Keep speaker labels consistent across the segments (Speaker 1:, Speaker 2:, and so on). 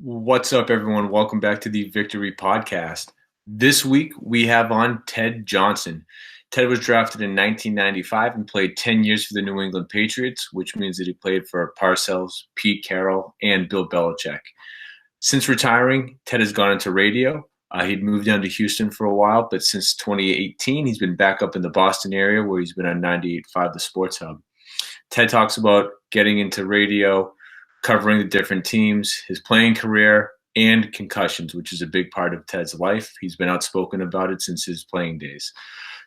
Speaker 1: What's up, everyone? Welcome back to the Victory Podcast. This week, we have on Ted Johnson. Ted was drafted in 1995 and played 10 years for the New England Patriots, which means that he played for Parcells, Pete Carroll, and Bill Belichick. Since retiring, Ted has gone into radio. He'd moved down to Houston for a while, but since 2018, he's been back up in the Boston area where he's been on 98.5 The Sports Hub. Ted talks about getting into radio, covering the different teams, his playing career, and concussions, which is a big part of Ted's life. He's been outspoken about it since his playing days.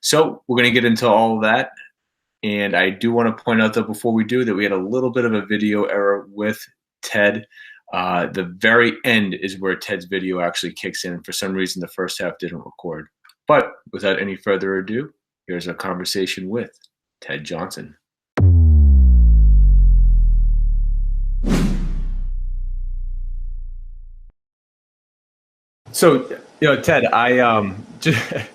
Speaker 1: So we're going to get into all of that. And I do want to point out that before we do that, we had a little bit of a video error with Ted. The very end is where Ted's video actually kicks in. For some reason, the first half didn't record. But without any further ado, here's a conversation with Ted Johnson. So, Ted, I just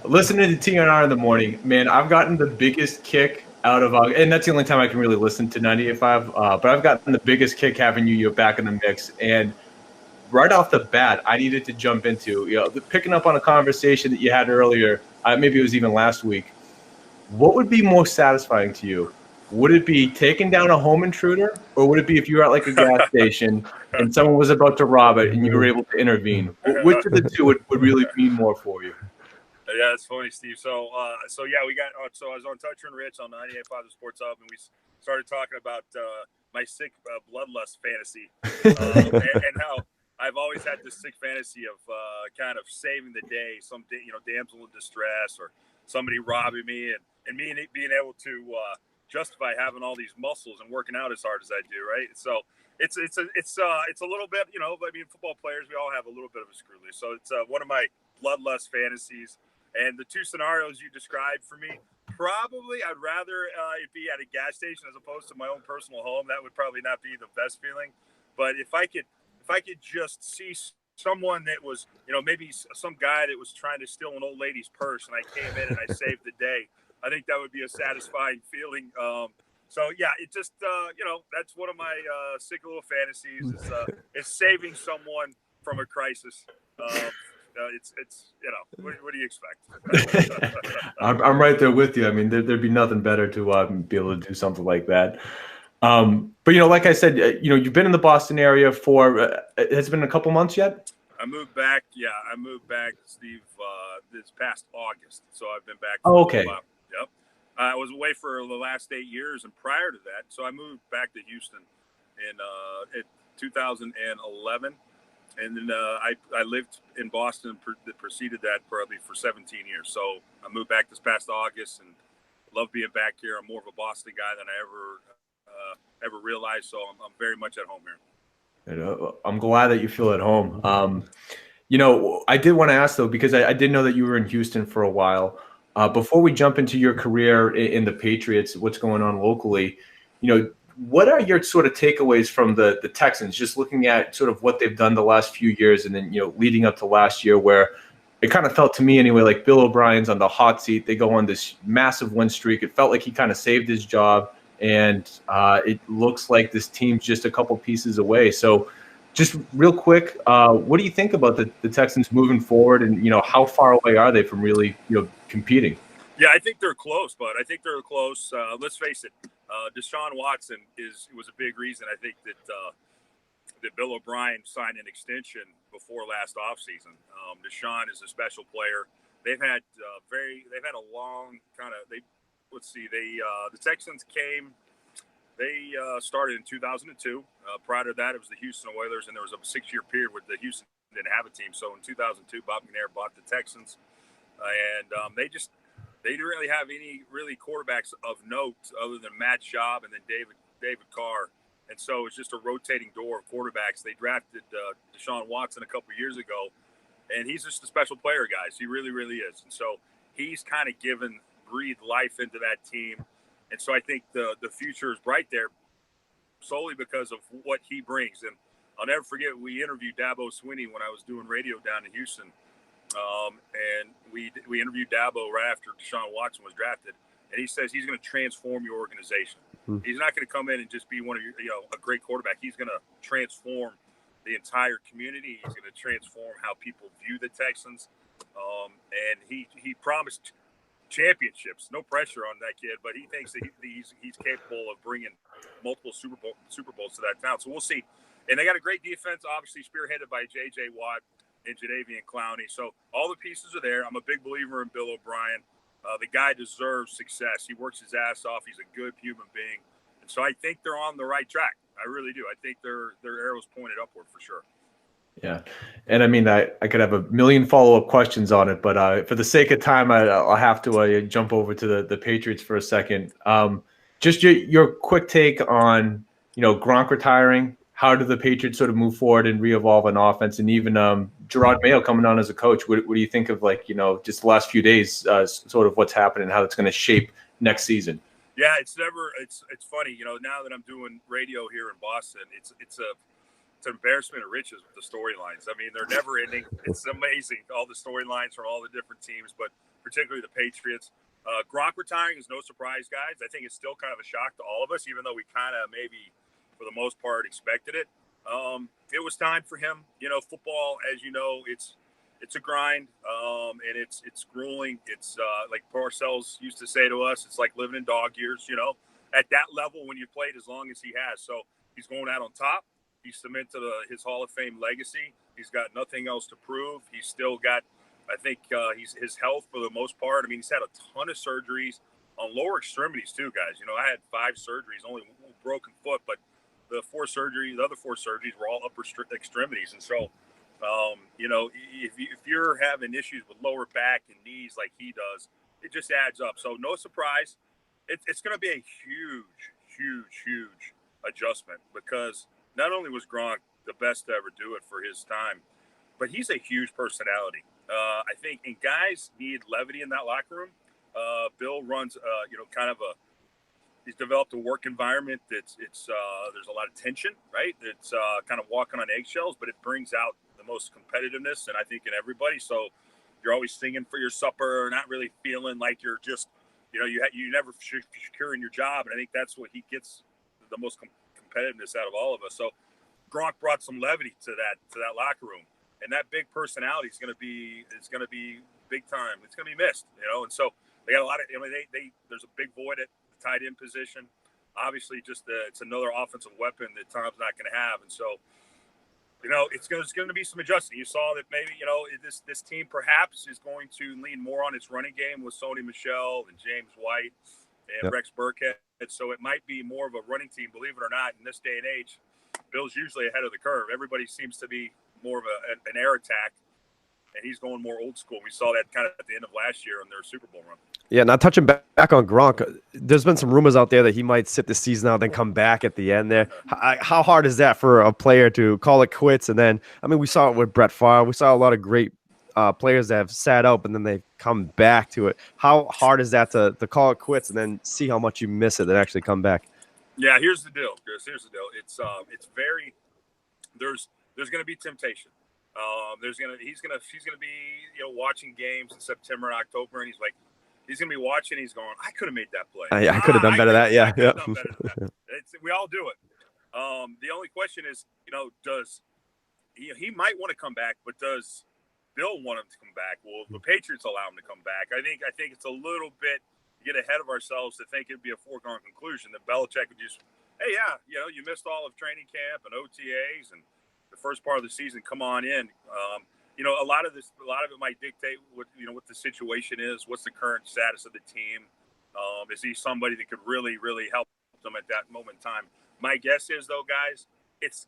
Speaker 1: listening to TNR in the morning, man, I've gotten the biggest kick out of, and that's the only time I can really listen to 98.5, but I've gotten the biggest kick having you back in the mix. And right off the bat, I needed to jump into, picking up on a conversation that you had earlier, maybe it was even last week. What would be most satisfying to you? Would it be taking down a home intruder, or would it be if you were at like a gas station and someone was about to rob it and you were able to intervene? Which of the two would really mean more for you?
Speaker 2: Yeah, it's funny, Steve. So yeah, we got. So I was on Toucher and Rich on 98.5 The Sports Hub, and we started talking about my sick bloodlust fantasy, and how I've always had this sick fantasy of kind of saving the day, some damsel in distress or somebody robbing me, and me being able to justify having all these muscles and working out as hard as I do, right? So it's a little bit, I mean, football players, we all have a little bit of a screw loose. So it's one of my bloodlust fantasies. And the two scenarios you described for me, probably I'd rather it be at a gas station as opposed to my own personal home. That would probably not be the best feeling. But if I could just see someone that was, maybe some guy that was trying to steal an old lady's purse and I came in and I saved the day, I think that would be a satisfying feeling. So yeah, it just that's one of my sick little fantasies is saving someone from a crisis. It's what do you expect?
Speaker 1: I'm right there with you. I mean, there'd be nothing better to be able to do something like that. But like I said, you've been in the Boston area for has it been a couple months yet?
Speaker 2: I moved back. Yeah, I moved back, Steve, this past August. So I've been back.
Speaker 1: Oh, okay.
Speaker 2: Yep. I was away for the last 8 years, and prior to that, so I moved back to Houston in 2011. And then I lived in Boston that preceded that probably for 17 years. So I moved back this past August and love being back here. I'm more of a Boston guy than I ever realized. So I'm very much at home here.
Speaker 1: I'm glad that you feel at home. I did want to ask, though, because I did know that you were in Houston for a while. Before we jump into your career in the Patriots, what's going on locally, what are your sort of takeaways from the Texans, just looking at sort of what they've done the last few years and then, leading up to last year where it kind of felt to me anyway, like Bill O'Brien's on the hot seat. They go on this massive win streak. It felt like he kind of saved his job, and it looks like this team's just a couple pieces away. So just real quick, what do you think about the Texans moving forward, and, how far away are they from really, competing?
Speaker 2: Yeah, I think they're close, bud. I think they're close. Let's face it. Deshaun Watson was a big reason. I think that Bill O'Brien signed an extension before last offseason. Deshaun is a special player. They've had a long kind of the Texans came. They started in 2002. Prior to that, it was the Houston Oilers, and there was a 6-year period where the Houston didn't have a team. So in 2002, Bob McNair bought the Texans, and they didn't really have any quarterbacks of note other than Matt Schaub and then David Carr. And so it's just a rotating door of quarterbacks. They drafted Deshaun Watson a couple years ago, and he's just a special player, guys. He really, really is. And so he's kind of breathed life into that team. And so I think the future is bright there solely because of what he brings. And I'll never forget, we interviewed Dabo Swinney when I was doing radio down in Houston. And we interviewed Dabo right after Deshaun Watson was drafted, and he says he's going to transform your organization. He's not going to come in and just be one of your, a great quarterback. He's going to transform the entire community. He's going to transform how people view the Texans. And he promised championships. No pressure on that kid, but he thinks that he's capable of bringing multiple Super Bowls to that town. So we'll see. And they got a great defense, obviously spearheaded by J.J. Watt and Jadeveon Clowney. So all the pieces are there. I'm a big believer in Bill O'Brien. The guy deserves success. He works his ass off. He's a good human being. And so I think they're on the right track. I really do. I think their arrows pointed upward for sure.
Speaker 1: Yeah. And I mean, I could have a million follow-up questions on it, but for the sake of time, I'll have to jump over to the Patriots for a second. Just your quick take on, Gronk retiring. How do the Patriots sort of move forward and re-evolve an offense? And even Gerard Mayo coming on as a coach. What do you think of, just the last few days, sort of what's happening and how it's going to shape next season?
Speaker 2: Yeah, it's funny, now that I'm doing radio here in Boston, it's an embarrassment of riches with the storylines. I mean, they're never ending. It's amazing, all the storylines from all the different teams, but particularly the Patriots. Gronk retiring is no surprise, guys. I think it's still kind of a shock to all of us, even though we kind of maybe for the most part expected it. It was time for him. Football, as you know, it's a grind, and it's grueling. It's like Parcells used to say to us, it's like living in dog years, at that level when you played as long as he has. So he's going out on top. He's cemented his Hall of Fame legacy. He's got nothing else to prove. He's still got, I think, his health for the most part. I mean, he's had a ton of surgeries on lower extremities too, guys. I had 5 surgeries, only one broken foot, but the other 4 surgeries were all upper extremities. And so, if you're having issues with lower back and knees like he does, it just adds up. So no surprise. It's going to be a huge adjustment because not only was Gronk the best to ever do it for his time, but he's a huge personality. I think, and guys need levity in that locker room. Bill runs, he's developed a work environment that's there's a lot of tension, right? It's kind of walking on eggshells, but it brings out the most competitiveness, and I think in everybody. So you're always singing for your supper, not really feeling like you're just, you never securing your job, and I think that's what he gets the most competitiveness out of all of us. So Gronk brought some levity to that locker room, and that big personality is going to be big time. It's going to be missed, And so they got a lot of. There's a big void at the tight end position. Obviously, it's another offensive weapon that Tom's not going to have, and so it's going to be some adjusting. You saw that maybe this team perhaps is going to lean more on its running game with Sony Michel and James White and Rex Burkhead. So it might be more of a running team, believe it or not. In this day and age, Bill's usually ahead of the curve. Everybody seems to be more of an air attack, and he's going more old school. We saw that kind of at the end of last year in their Super Bowl run.
Speaker 3: Yeah, now touching back on Gronk, there's been some rumors out there that he might sit the season out, then come back at the end there. How hard is that for a player to call it quits? And then, we saw it with Brett Favre. We saw a lot of great players that have sat out, and then they come back to it. How hard is that to call it quits and then see how much you miss it and actually come back?
Speaker 2: Yeah, here's the deal, Chris. Here's the deal. It's very there's going to be temptation. He's going to be watching games in September and October, and he's going to be watching. He's going, I could have made that play.
Speaker 3: I could have done better than that. Yeah.
Speaker 2: We all do it. The only question is, does he might want to come back, but does Bill want him to come back? Will the Patriots allow him to come back? I think it's a little bit get ahead of ourselves to think it'd be a foregone conclusion that Belichick would just, hey, you missed all of training camp and OTAs and the first part of the season. Come on in. A lot of it might dictate what the situation is. What's the current status of the team? Is he somebody that could really, really help them at that moment in time? My guess is, though, guys, it's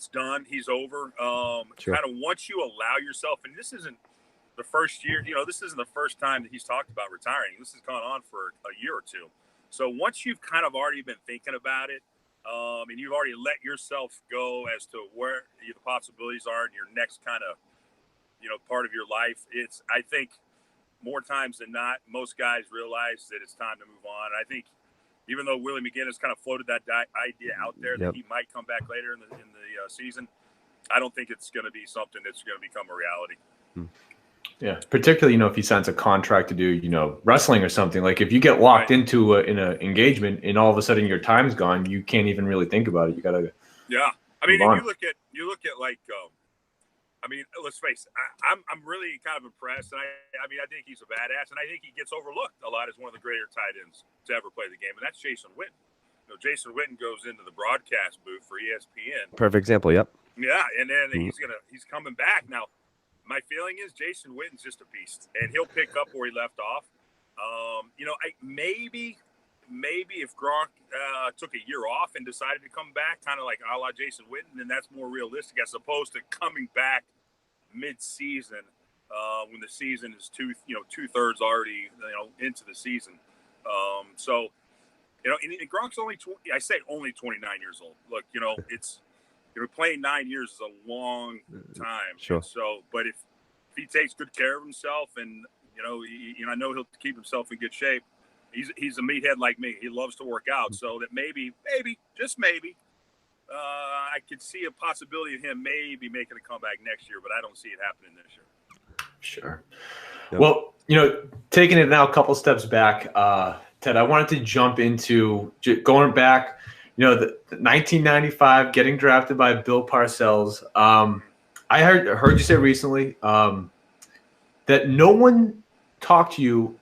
Speaker 2: done. He's over.
Speaker 3: Sure.
Speaker 2: Kind of once you allow yourself, and this isn't the first year, this isn't the first time that he's talked about retiring. This has gone on for a year or two. So once you've kind of already been thinking about it, and you've already let yourself go as to where the possibilities are in your next kind of, part of your life, I think more times than not, most guys realize that it's time to move on. And I think even though Willie McGinnis kind of floated that idea out there that he might come back later in the season, I don't think it's going to be something that's going to become a reality.
Speaker 1: Yeah, particularly, if he signs a contract to do, wrestling or something. Like if you get locked into in an engagement and all of a sudden your time's gone, you can't even really think about it. You got to.
Speaker 2: Yeah. I mean, if you look at like, I mean, let's face it, I'm really kind of impressed, and I mean, I think he's a badass, and I think he gets overlooked a lot as one of the greater tight ends to ever play the game, and that's Jason Witten. You know, Jason Witten goes into the broadcast booth for ESPN.
Speaker 3: Perfect example. Yep.
Speaker 2: Yeah, and then he's coming back now. My feeling is Jason Witten's just a beast, and he'll pick up where he left off. You know, maybe if Gronk took a year off and decided to come back, kind of like a la Jason Witten, then that's more realistic as opposed to coming back mid-season when the season is two-thirds already into the season. So you know, and Gronk's only only 29 years old. Look, you know, it's playing 9 years is a long time.
Speaker 3: Sure.
Speaker 2: So, but if he takes good care of himself, and I know he'll keep himself in good shape. He's a meathead like me. He loves to work out. So that maybe, just maybe, I could see a possibility of him maybe making a comeback next year, but I don't see it happening this year.
Speaker 1: Sure.
Speaker 3: Yep.
Speaker 1: Well, taking it now a couple steps back, Ted, I wanted to jump into going back, the 1995, getting drafted by Bill Parcells. I heard you say recently that no one talked to you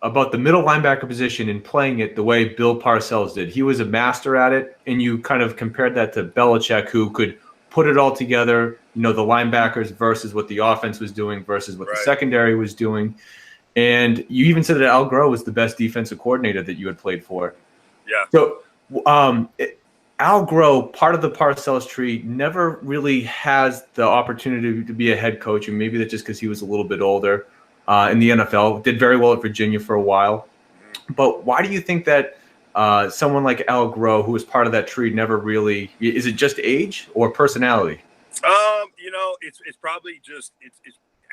Speaker 1: about the middle linebacker position and playing it the way Bill Parcells did. He was a master at it, and you kind of compared that to Belichick, who could put it all together, the linebackers versus what the offense was doing versus what the secondary was doing. And you even said that Al Groh was the best defensive coordinator that you had played for.
Speaker 2: Yeah.
Speaker 1: So Al Groh, part of the Parcells tree, never really has the opportunity to be a head coach, and maybe that's just because he was a little bit older in the NFL. Did very well at Virginia for a while. But why do you think that someone like Al Groh, who was part of that tree, never really – is it just age or personality?
Speaker 2: It's probably just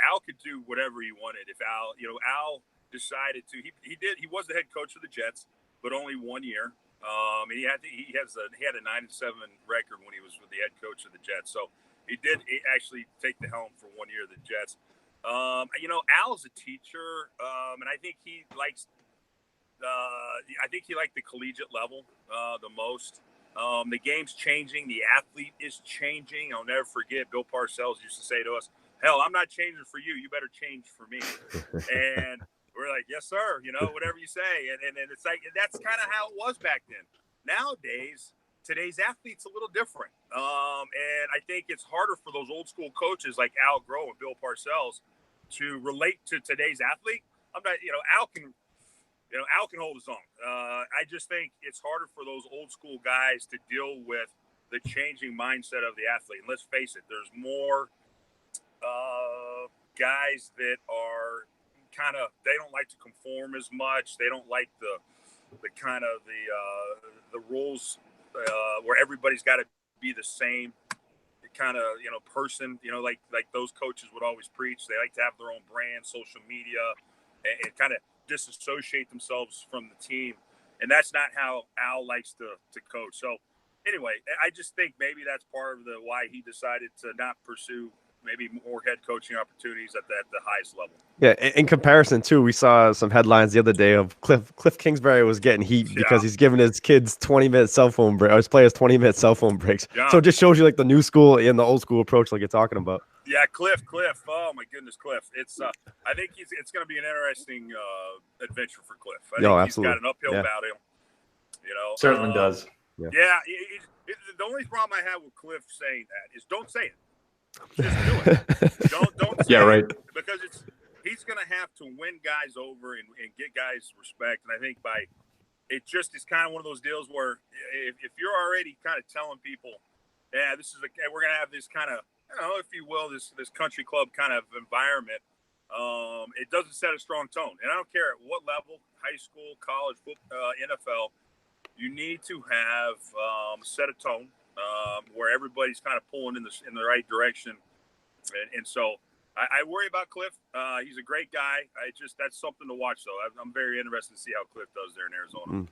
Speaker 2: Al could do whatever he wanted. If Al decided to, he was the head coach of the Jets, but only 1 year. And he had a 9-7 record when he was with the head coach of the Jets. So he did actually take the helm for 1 year of the Jets. Al's a teacher, and I think he likes. I think he liked the collegiate level the most. The game's changing. The athlete is changing. I'll never forget Bill Parcells used to say to us, "Hell, I'm not changing for you. You better change for me." And we're like, "Yes, sir. Whatever you say." And it's like that's kind of how it was back then. Nowadays, today's athlete's a little different. And I think it's harder for those old school coaches like Al Groh and Bill Parcells to relate to today's athlete. I'm not, Al can hold his own. I just think it's harder for those old school guys to deal with the changing mindset of the athlete. And let's face it, there's more guys that are they don't like to conform as much. They don't like the rules where everybody's got to be the same person, like those coaches would always preach. They like to have their own brand, social media, and kind of disassociate themselves from the team. And that's not how Al likes to coach. So anyway, I just think maybe that's part of why he decided to not pursue maybe more head coaching opportunities at the highest level.
Speaker 3: Yeah, in comparison too, we saw some headlines the other day of Cliff Kingsbury was getting heat because he's giving his kids 20-minute cell phone break, or his players 20-minute cell phone breaks. Yeah. So it just shows you like the new school and the old school approach, like you're talking about.
Speaker 2: Yeah, Cliff. Oh my goodness, Cliff. It's I think it's going to be an interesting adventure for Cliff. I think he's got an uphill battle.
Speaker 1: Certainly does.
Speaker 2: Yeah. The only problem I have with Cliff saying that is don't say it. Just do it. Don't say it, because he's going to have to win guys over and get guys respect. And I think it's kind of one of those deals where if you're already kind of telling people, we're going to have this kind of, if you will, this country club kind of environment, it doesn't set a strong tone. And I don't care at what level, high school, college, NFL, you need to have set a tone where everybody's kind of pulling in the right direction. And so I worry about Cliff. He's a great guy. That's something to watch, though. I'm very interested to see how Cliff does there in Arizona.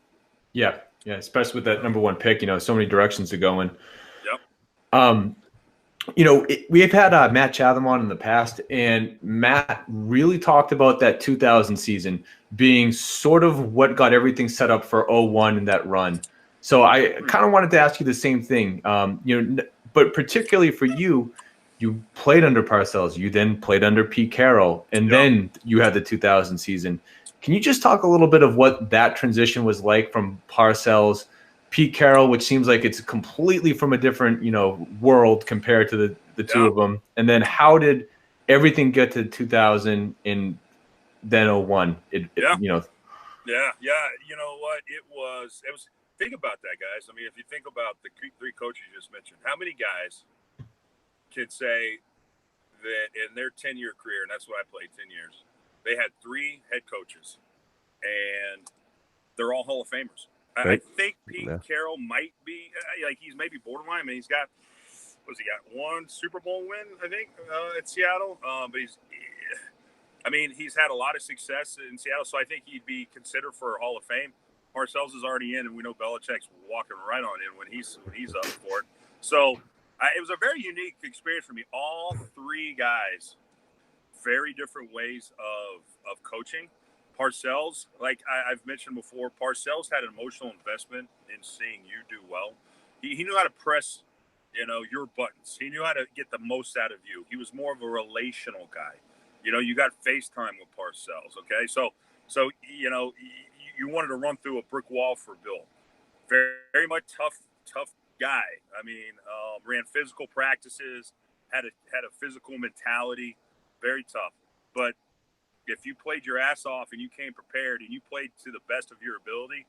Speaker 1: Yeah, especially with that number one pick, so many directions to go in.
Speaker 2: Yep.
Speaker 1: We've had Matt Chatham on in the past, and Matt really talked about that 2000 season being sort of what got everything set up for 01 in that run. So I kind of wanted to ask you the same thing. but particularly for you, you played under Parcells. You then played under Pete Carroll, and then you had the 2000 season. Can you just talk a little bit of what that transition was like from Parcells, Pete Carroll, which seems like it's completely from a different, world compared to the two of them, and then how did everything get to 2000 and then 01?
Speaker 2: Yeah. You know what? It was. Think about that, guys. I mean, if you think about the three coaches you just mentioned, how many guys can say that in their 10-year career, and that's what I played 10 years, they had 3 head coaches, and they're all Hall of Famers. Right. I think Pete Carroll might be he's maybe borderline. I mean, he's got he got 1 Super Bowl win, I think, at Seattle. But he's had a lot of success in Seattle, so I think he'd be considered for Hall of Fame. Parcells is already in, and we know Belichick's walking right on in when he's up for it. So it was a very unique experience for me. All 3 guys, very different ways of coaching. Parcells, like I've mentioned before, Parcells had an emotional investment in seeing you do well. He knew how to press, your buttons. He knew how to get the most out of you. He was more of a relational guy. You got FaceTime with Parcells, okay? So you wanted to run through a brick wall for Bill. Very, very much tough guy. I mean, ran physical practices, had a physical mentality, very tough. But if you played your ass off and you came prepared and you played to the best of your ability,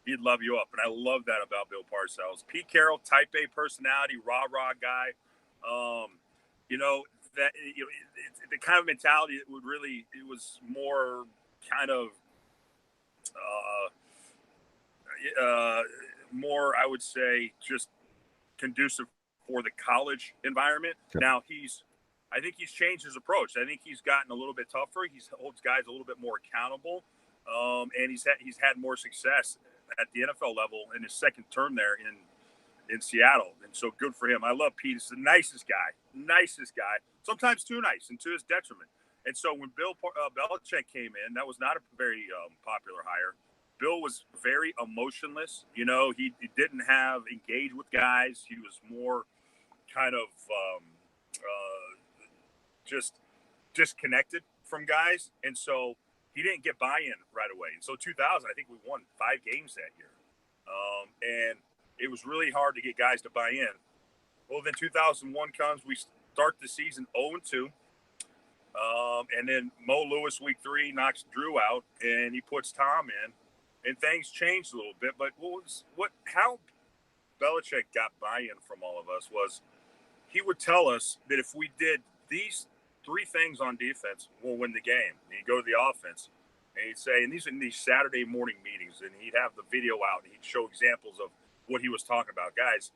Speaker 2: he'd love you up. And I love that about Bill Parcells. Pete Carroll, type A personality, rah-rah guy. The kind of mentality that it was more kind of more, I would say, just conducive for the college environment. Sure. Now I think he's changed his approach. I think he's gotten a little bit tougher. He holds guys a little bit more accountable, and he's had more success at the NFL level in his second term there in Seattle. And so good for him. I love Pete. He's the nicest guy, sometimes too nice and to his detriment. And so when Bill Belichick came in, that was not a very popular hire. Bill was very emotionless. He didn't engage with guys. He was more kind of just disconnected from guys. And so he didn't get buy-in right away. And so 2000, I think we won 5 games that year. And it was really hard to get guys to buy in. Well, then 2001 comes. We start the season 0-2. And then Mo Lewis, week 3, knocks Drew out, and he puts Tom in. And things changed a little bit. But how Belichick got buy-in from all of us was he would tell us that if we did these 3 things on defense, we'll win the game. And he'd go to the offense, and he'd say, and these are in these Saturday morning meetings, and he'd have the video out, and he'd show examples of what he was talking about. Guys,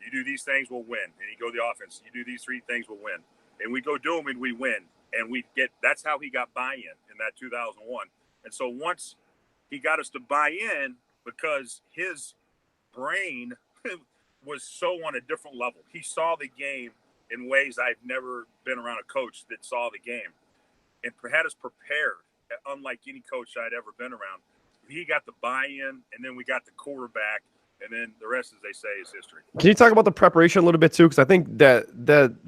Speaker 2: you do these things, we'll win. And he'd go to the offense. You do these 3 things, we'll win. And we go do them, and we win. And that's how he got buy-in in that 2001. And so once he got us to buy in, because his brain was so on a different level. He saw the game in ways I've never been around a coach that saw the game and had us prepared, unlike any coach I'd ever been around. He got the buy-in, and then we got the quarterback, and then the rest, as they say, is history.
Speaker 3: Can you talk about the preparation a little bit too? Because I think that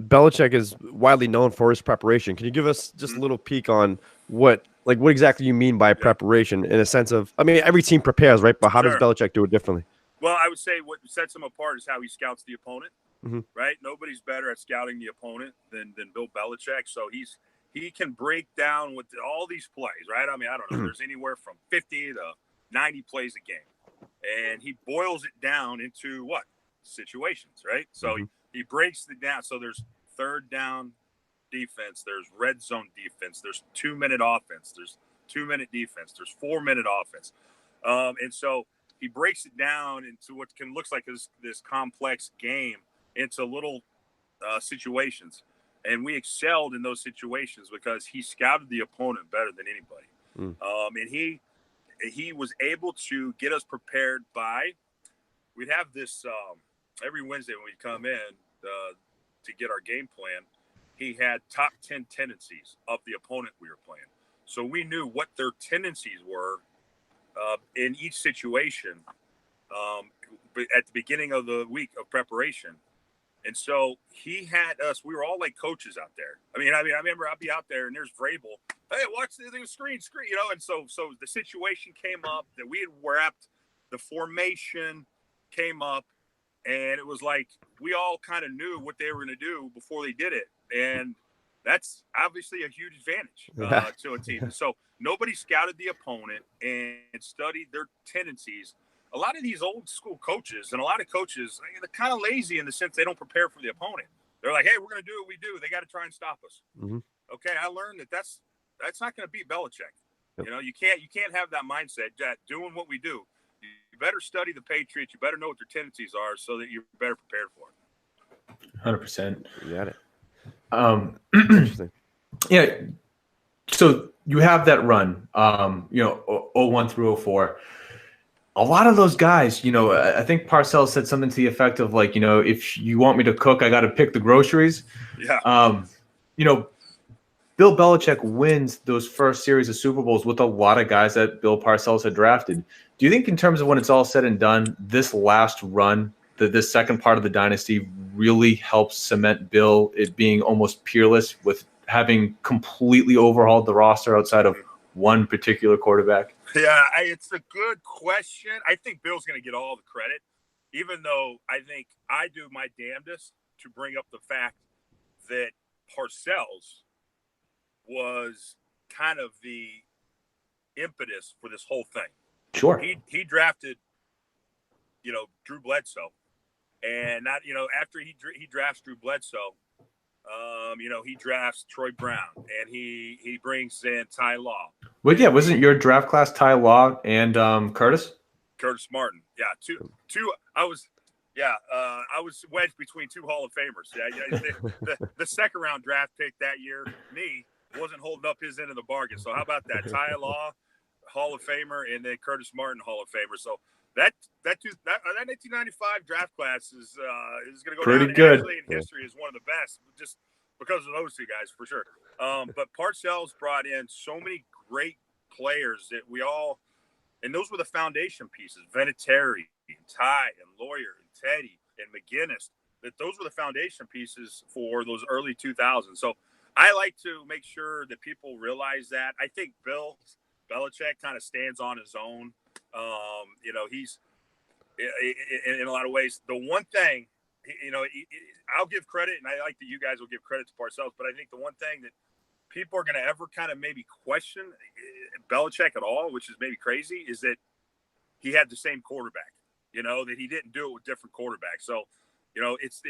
Speaker 3: Belichick is widely known for his preparation. Can you give us just a little peek on what exactly you mean by preparation in a sense of, every team prepares, right? But how does Belichick do it differently?
Speaker 2: Well, I would say what sets him apart is how he scouts the opponent, right? Nobody's better at scouting the opponent than Bill Belichick. So he can break down with all these plays, right? I don't know. There's anywhere from 50 to 90 plays a game. And he boils it down into what? Situations, right? So he breaks it down. So there's third down defense. There's red zone defense. There's 2-minute offense. There's 2-minute defense. There's 4-minute offense. And so he breaks it down into what looks like this complex game into little situations. And we excelled in those situations because he scouted the opponent better than anybody. And he was able to get us prepared we'd have this every Wednesday when we'd come in to get our game plan. He had top 10 tendencies of the opponent we were playing. So we knew what their tendencies were in each situation at the beginning of the week of preparation. And so he had us. We were all like coaches out there. I remember I'd be out there and there's Vrabel. Hey, watch the screen, And so the situation came up that we had wrapped. The formation came up, and it was like we all kind of knew what they were going to do before they did it, and that's obviously a huge advantage to a team. So nobody scouted the opponent and studied their tendencies. A lot of these old school coaches and a lot of coaches, they're kind of lazy in the sense they don't prepare for the opponent. They're like, hey, we're going to do what we do. They got to try and stop us.
Speaker 3: Mm-hmm.
Speaker 2: Okay, I learned that's not going to beat Belichick.
Speaker 3: Yep.
Speaker 2: You can't have that mindset that doing what we do. You better study the Patriots. You better know what their tendencies are so that you're better prepared for it.
Speaker 1: 100%.
Speaker 3: You got it.
Speaker 1: Interesting. Yeah. So you have that run, 01 through 04. A lot of those guys, I think Parcells said something to the effect of like, if you want me to cook, I got to pick the groceries.
Speaker 2: Yeah.
Speaker 1: Bill Belichick wins those first series of Super Bowls with a lot of guys that Bill Parcells had drafted. Do you think in terms of when it's all said and done, this last run, this second part of the dynasty really helps cement Bill it being almost peerless with having completely overhauled the roster outside of one particular quarterback?
Speaker 2: Yeah, it's a good question. I think Bill's going to get all the credit, even though I think I do my damnedest to bring up the fact that Parcells was kind of the impetus for this whole thing.
Speaker 1: Sure.
Speaker 2: He drafted, Drew Bledsoe, and not, after he drafts Drew Bledsoe, he drafts Troy Brown, and he brings in Ty Law.
Speaker 1: Well, yeah, wasn't your draft class Ty Law and Curtis
Speaker 2: Martin? Yeah, two. I was wedged between two Hall of Famers. Yeah, the second round draft pick that year, me, wasn't holding up his end of the bargain. So how about that? Ty Law, Hall of Famer, and then Curtis Martin, Hall of Famer. So that 1995 draft class is going to go
Speaker 1: pretty
Speaker 2: down
Speaker 1: good
Speaker 2: actually in history as one of the best, just because of those two guys for sure. But Parcells brought in so many great players that and those were the foundation pieces: Vinatieri, and Ty, and Lawyer, and Teddy, and McGinnis. That those were the foundation pieces for those early 2000s. So I like to make sure that people realize that. I think Bill Belichick kind of stands on his own. He's in a lot of ways. The one thing, I'll give credit, and I like that you guys will give credit to Parcells, but I think the one thing that people are going to ever kind of maybe question Belichick at all, which is maybe crazy, is that he had the same quarterback, that he didn't do it with different quarterbacks. So, it's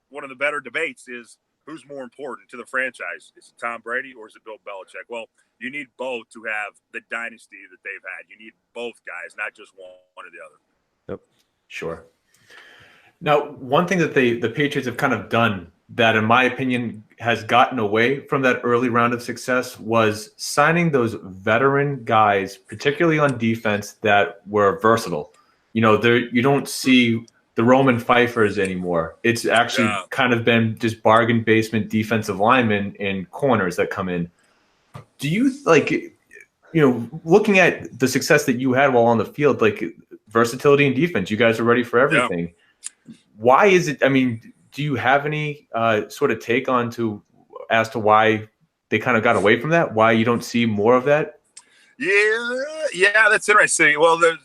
Speaker 2: one of the better debates is who's more important to the franchise? Is it Tom Brady or is it Bill Belichick? Well, you need both to have the dynasty that they've had. You need both guys, not just one or the other.
Speaker 1: Yep. Sure. Now, one thing that the Patriots have kind of done that, in my opinion, has gotten away from that early round of success was signing those veteran guys, particularly on defense, that were versatile. You don't see the Roman Pfeiffers anymore. It's actually kind of been just bargain basement defensive linemen and corners that come in. Do you looking at the success that you had while on the field, like versatility and defense, you guys are ready for everything. Yeah. Why is it? I mean, do you have any sort of take as to why they kind of got away from that? Why you don't see more of that?
Speaker 2: Yeah, that's interesting. Well, there's,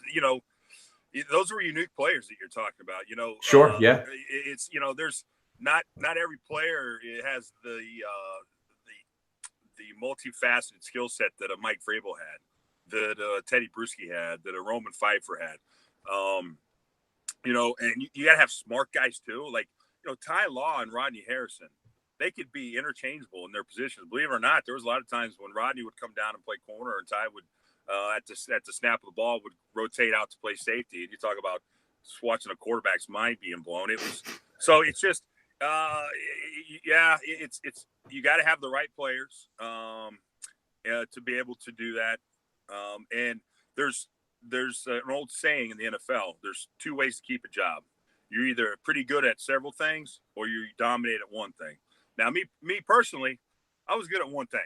Speaker 2: those were unique players that you're talking about.
Speaker 1: Sure, yeah.
Speaker 2: It's there's not every player has the multifaceted skill set that a Mike Vrabel had, that Teddy Bruschi had, that a Roman Pfeiffer had. And you got to have smart guys too. Like, Ty Law and Rodney Harrison, they could be interchangeable in their positions. Believe it or not, there was a lot of times when Rodney would come down and play corner and Ty would, at the snap of the ball, would rotate out to play safety. And you talk about watching a quarterback's mind being blown. It's just, it's you got to have the right players to be able to do that. And there's an old saying in the NFL, there's two ways to keep a job. You're either pretty good at several things or you dominate at one thing. Now, me personally, I was good at one thing,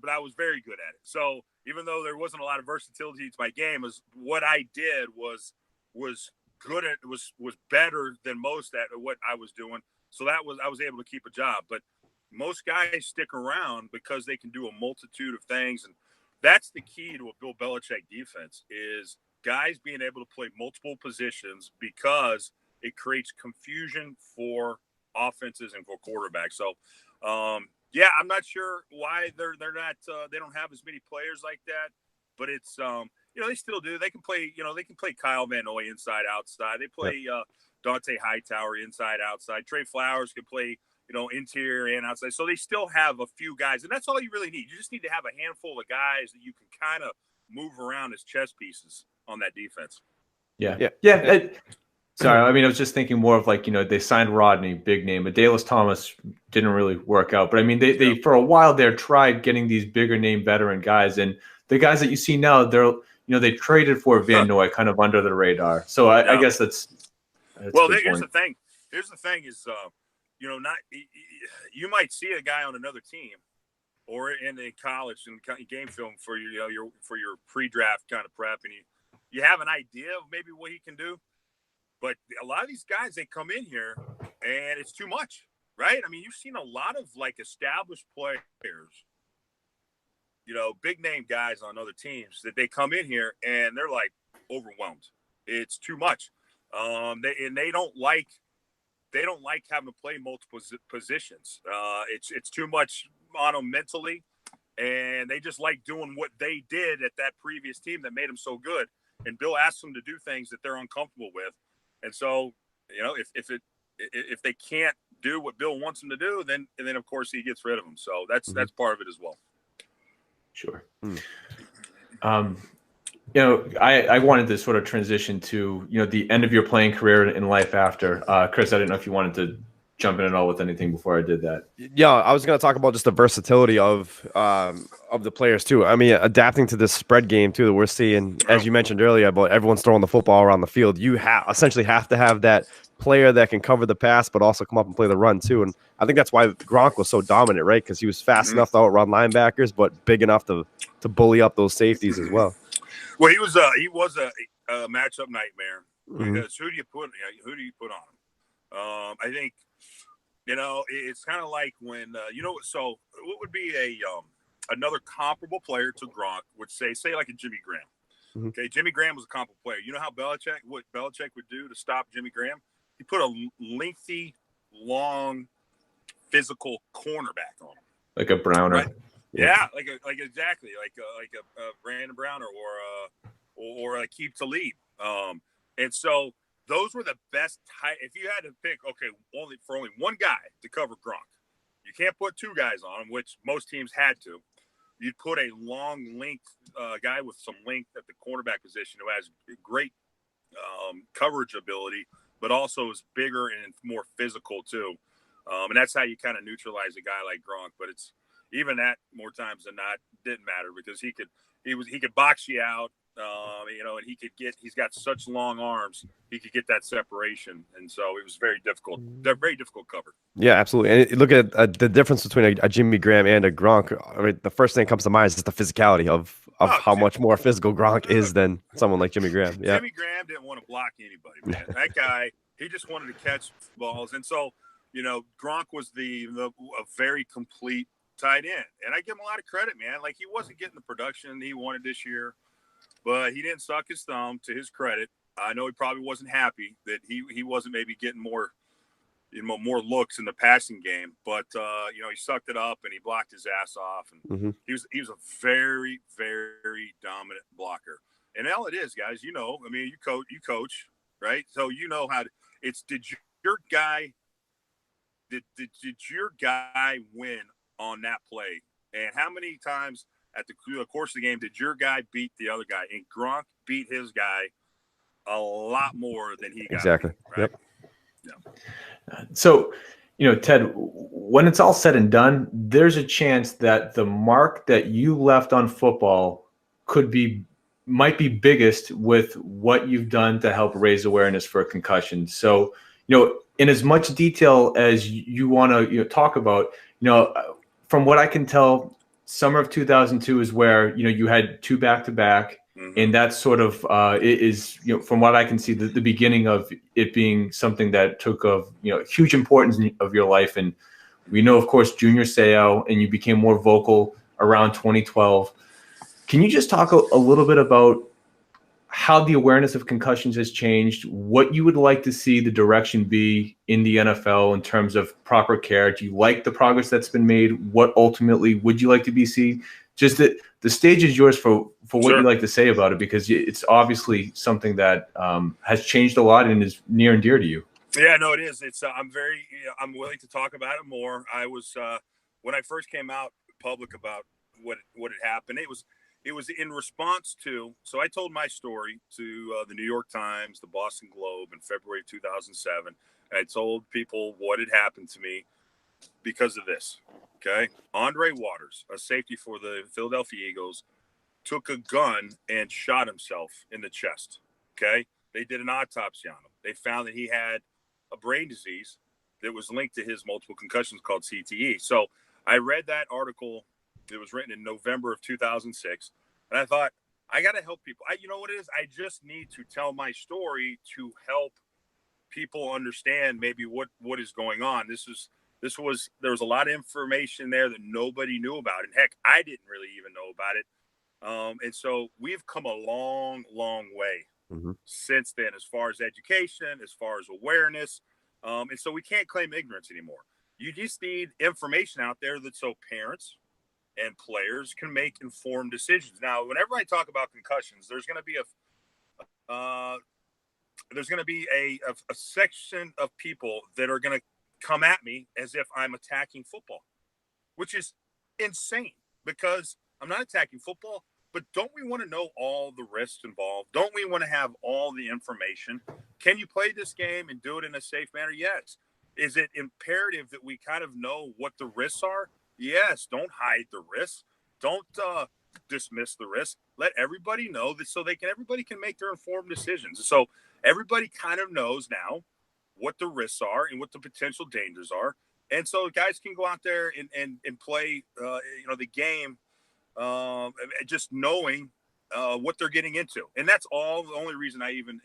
Speaker 2: but I was very good at it. So even though there wasn't a lot of versatility to my game, what I did was good at was better than most at what I was doing. So I was able to keep a job. But most guys stick around because they can do a multitude of things, and that's the key to a Bill Belichick defense is guys being able to play multiple positions because it creates confusion for offenses and for quarterbacks. So, yeah, I'm not sure why they're not they don't have as many players like that, but it's they still do. They can play Kyle Van Noy inside outside. They play Dante Hightower inside outside. Trey Flowers can play interior and outside. So they still have a few guys, and that's all you really need. You just need to have a handful of guys that you can kind of move around as chess pieces on that defense.
Speaker 1: Yeah. Sorry, I mean, I was just thinking more of they signed Rodney, big name, but Dallas Thomas didn't really work out. But I mean, they for a while there tried getting these bigger name veteran guys, and the guys that you see now, they traded for Van Noy kind of under the radar. So I guess that's
Speaker 2: well. Here's the thing. Here's the thing is, not you might see a guy on another team or in college and game film for your pre-draft kind of prep, and you have an idea of maybe what he can do. But a lot of these guys, they come in here and it's too much, right? I mean, you've seen a lot of established players, big name guys on other teams that they come in here and they're overwhelmed. It's too much. They don't like having to play multiple positions. It's too much on them mentally, and they just like doing what they did at that previous team that made them so good. And Bill asks them to do things that they're uncomfortable with. And so, if they can't do what Bill wants them to do, then of course he gets rid of them. So that's part of it as well.
Speaker 1: Sure. I wanted to sort of transition to the end of your playing career in life after. Chris, I didn't know if you wanted to jump in at all with anything before I did that.
Speaker 3: Yeah, I was going to talk about just the versatility of the players too. I mean, adapting to this spread game too that we're seeing, as you mentioned earlier, about everyone's throwing the football around the field. You essentially have to have that player that can cover the pass, but also come up and play the run too. And I think that's why Gronk was so dominant, right? Because he was fast enough to outrun linebackers, but big enough to bully up those safeties as well.
Speaker 2: Well, he was a matchup nightmare because who do you put on him? I think. It's kind of like when so what would be another comparable player to Gronk would say like a Jimmy Graham. Mm-hmm. Okay, Jimmy Graham was a comparable player. You know how what Belichick would do to stop Jimmy Graham? He put a lengthy, long, physical cornerback on him,
Speaker 1: like a Browner.
Speaker 2: Right? Yeah, exactly, like a Brandon Browner or a Keep to Lead. And so. Those were the best type. If you had to pick, only one guy to cover Gronk, you can't put two guys on him, which most teams had to. You'd put a long length guy with some length at the cornerback position who has great coverage ability, but also is bigger and more physical too. And that's how you kind of neutralize a guy like Gronk. But it's even that more times than not didn't matter because he could box you out. And he's got such long arms, he could get that separation. And so it was very difficult cover.
Speaker 3: Yeah, absolutely. And look at the difference between a Jimmy Graham and a Gronk. I mean, the first thing that comes to mind is just the physicality of how much more physical Gronk is than someone like Jimmy Graham. Yeah.
Speaker 2: Jimmy Graham didn't want to block anybody, man. That guy, he just wanted to catch balls. And so, Gronk was a very complete tight end. And I give him a lot of credit, man. Like, he wasn't getting the production he wanted this year. But he didn't suck his thumb, to his credit. I know he probably wasn't happy that he wasn't maybe getting more looks in the passing game. But he sucked it up and he blocked his ass off. And he was a very, very dominant blocker. And all it is, guys, you coach, right? So you know how did your guy win on that play? And how many times at the course of the game did your guy beat the other guy? And Gronk beat his guy a lot more than he got.
Speaker 3: Exactly.
Speaker 2: Right?
Speaker 3: Yep.
Speaker 1: Yeah. So, Ted, when it's all said and done, there's a chance that the mark that you left on football might be biggest with what you've done to help raise awareness for concussions. So, in as much detail as you want to talk about, from what I can tell, summer of 2002 is where you had two back-to-back. And that's sort of it is, from what I can see, the beginning of it being something that took of huge importance of your life. And we know, of course, Junior Seau, and you became more vocal around 2012. Can you just talk a little bit about how the awareness of concussions has changed, what you would like to see the direction be in the NFL in terms of proper care? Do you like the progress that's been made? What ultimately would you like to be seen? Just that the stage is yours for what you like to say about it, because it's obviously something that has changed a lot and is near and dear to you.
Speaker 2: Yeah, no, it is. It's I'm willing to talk about it more. I was when I first came out public about what had happened. It was in response to. So I told my story to the New York Times, the Boston Globe in February of 2007. I told people what had happened to me because of this. Okay, Andre Waters, a safety for the Philadelphia Eagles, took a gun and shot himself in the chest. Okay, they did an autopsy on him. They found that he had a brain disease that was linked to his multiple concussions called CTE. So I read that article. It was written in November of 2006. And I thought, I got to help people. You know what it is? I just need to tell my story to help people understand maybe what is going on. There was a lot of information there that nobody knew about. And heck, I didn't really even know about it. And so we've come a long, long way since then, as far as education, as far as awareness. And so we can't claim ignorance anymore. You just need information out there that so parents and players can make informed decisions. Now, whenever I talk about concussions, there's going to be a section of people that are going to come at me as if I'm attacking football, which is insane, because I'm not attacking football. But don't we want to know all the risks involved? Don't we want to have all the information? Can you play this game and do it in a safe manner? Yes. Is it imperative that we kind of know what the risks are? Yes. Don't hide the risks. Don't dismiss the risks. Let everybody know that everybody can make their informed decisions. So everybody kind of knows now what the risks are and what the potential dangers are. And so guys can go out there and play the game, just knowing what they're getting into. And that's all the only reason I even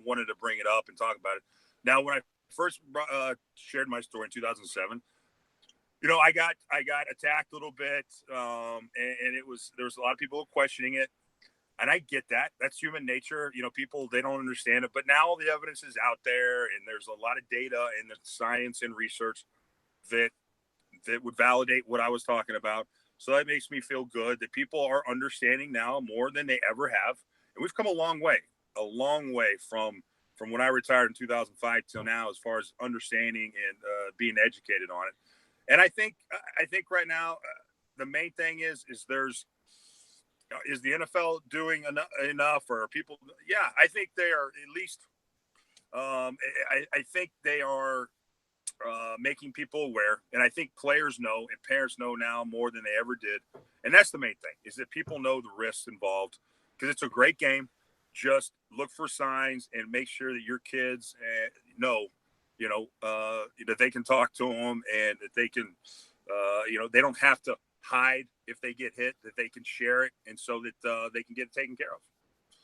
Speaker 2: wanted to bring it up and talk about it. Now, when I first shared my story in 2007, I got attacked a little bit, and there was a lot of people questioning it. And I get that. That's human nature. People, they don't understand it. But now all the evidence is out there, and there's a lot of data and the science and research that would validate what I was talking about. So that makes me feel good that people are understanding now more than they ever have. And we've come a long way from when I retired in 2005 till now, as far as understanding and being educated on it. And I think right now, the main thing is the NFL doing enough, or are people? Yeah, I think they are at least. I think they are making people aware, and I think players know and parents know now more than they ever did. And that's the main thing, is that people know the risks involved, because it's a great game. Just look for signs and make sure that your kids know, that they can talk to them, and that they can, they don't have to hide if they get hit, that they can share it, and so that they can get it taken care of.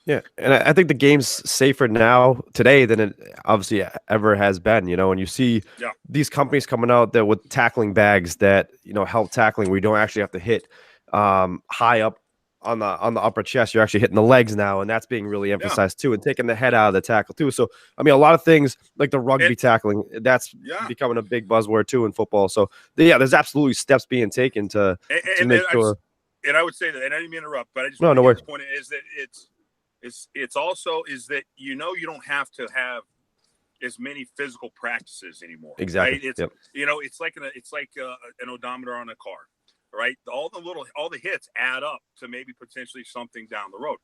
Speaker 3: Yeah, and I think the game's safer now today than it obviously ever has been. And you see these companies coming out there with tackling bags that help tackling, where you don't actually have to hit high up on the upper chest. You're actually hitting the legs now, and that's being really emphasized too, and taking the head out of the tackle too. So I mean, a lot of things like the rugby tackling, that's becoming a big buzzword too in football. So there's absolutely steps being taken to make sure.
Speaker 2: And I would say that, and I didn't mean to interrupt, but I just
Speaker 3: want to get
Speaker 2: the point is that it's also is that you don't have to have as many physical practices anymore.
Speaker 3: Exactly.
Speaker 2: Right? It's like an odometer on a car, right? All the hits add up to maybe potentially something down the road.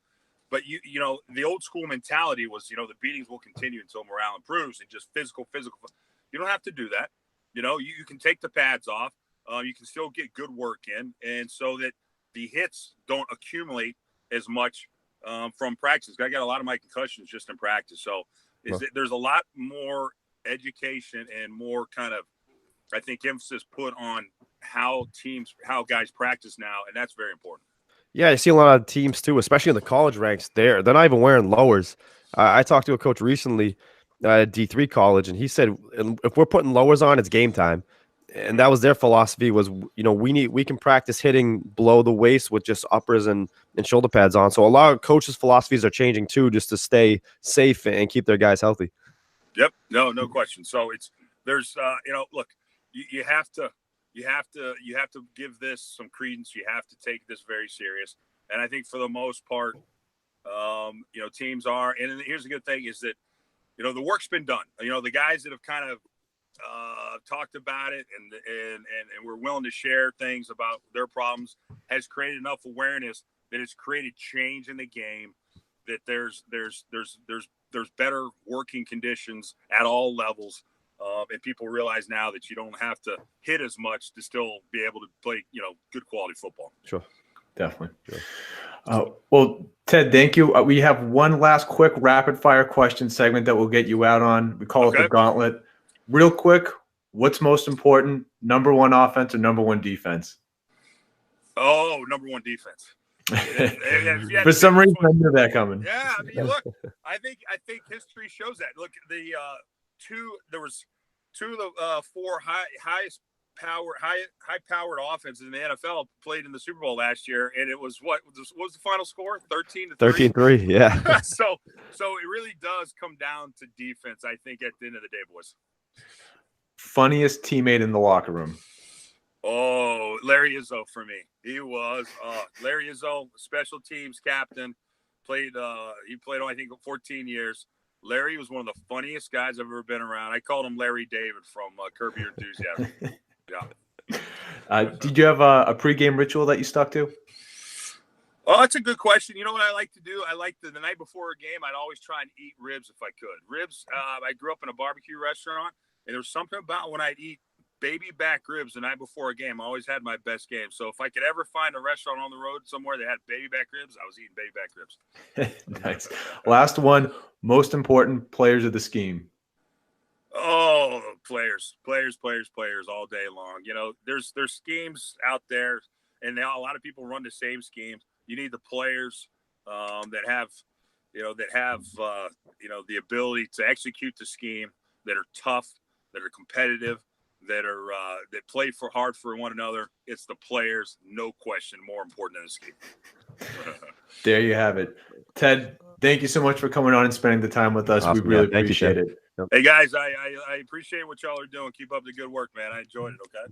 Speaker 2: But the old school mentality was, the beatings will continue until morale improves, and just physical. You don't have to do that. You can take the pads off. You can still get good work in, and so that the hits don't accumulate as much from practice. I got a lot of my concussions just in practice. So there's a lot more education and more kind of, I think, emphasis put on how guys practice now. And that's very important.
Speaker 3: Yeah, I see a lot of teams too, especially in the college ranks. They're not even wearing lowers. I talked to a coach recently at D3 college, and he said if we're putting lowers on, it's game time. And that was their philosophy was, we can practice hitting below the waist with just uppers and shoulder pads on. So a lot of coaches' philosophies are changing too, just to stay safe and keep their guys healthy.
Speaker 2: Yep. No question. So there's look, you have to give this some credence. You have to take this very serious. And I think for the most part, teams are. And here's the good thing is that, the work's been done. The guys that have kind of talked about it and we're willing to share things about their problems has created enough awareness that it's created change in the game, that there's better working conditions at all levels, and people realize now that you don't have to hit as much to still be able to play good quality football.
Speaker 1: Sure, definitely. Sure. Well, Ted, thank you. We have one last quick rapid fire question segment that we'll get you out on. We call it the gauntlet. Real quick, what's most important, number one offense or number one defense?
Speaker 2: Oh, number one defense.
Speaker 1: For some reason, I knew that coming.
Speaker 2: Yeah, I mean, look, I think history shows that. Look, there was two of the four high-powered offenses in the NFL played in the Super Bowl last year, and it was what was the final score? 13-3.
Speaker 3: 13-3, yeah.
Speaker 2: So it really does come down to defense, I think, at the end of the day, boys.
Speaker 1: Funniest teammate in the locker room?
Speaker 2: Oh, Larry Izzo for me. He was Larry Izzo, special teams captain. He played, I think, 14 years. Larry was one of the funniest guys I've ever been around. I called him Larry David from Curb Your Enthusiasm. Yeah.
Speaker 1: Did you have a pregame ritual that you stuck to?
Speaker 2: Oh, that's a good question. You know what I like to do? I like the night before a game, I'd always try and eat ribs if I could. Ribs, I grew up in a barbecue restaurant, and there was something about when I'd eat baby back ribs the night before a game, I always had my best game. So if I could ever find a restaurant on the road somewhere that had baby back ribs, I was eating baby back ribs.
Speaker 1: Nice. Last one, most important players of the scheme.
Speaker 2: Oh, players all day long. There's schemes out there, and a lot of people run the same schemes. You need the players that have the ability to execute the scheme, that are tough, that are competitive, that play hard for one another. It's the players, no question, more important than the scheme.
Speaker 1: There you have it. Ted, thank you so much for coming on and spending the time with us.
Speaker 3: Awesome,
Speaker 1: we really appreciate it.
Speaker 2: Hey guys, I appreciate what y'all are doing. Keep up the good work, man. I enjoyed it. Okay.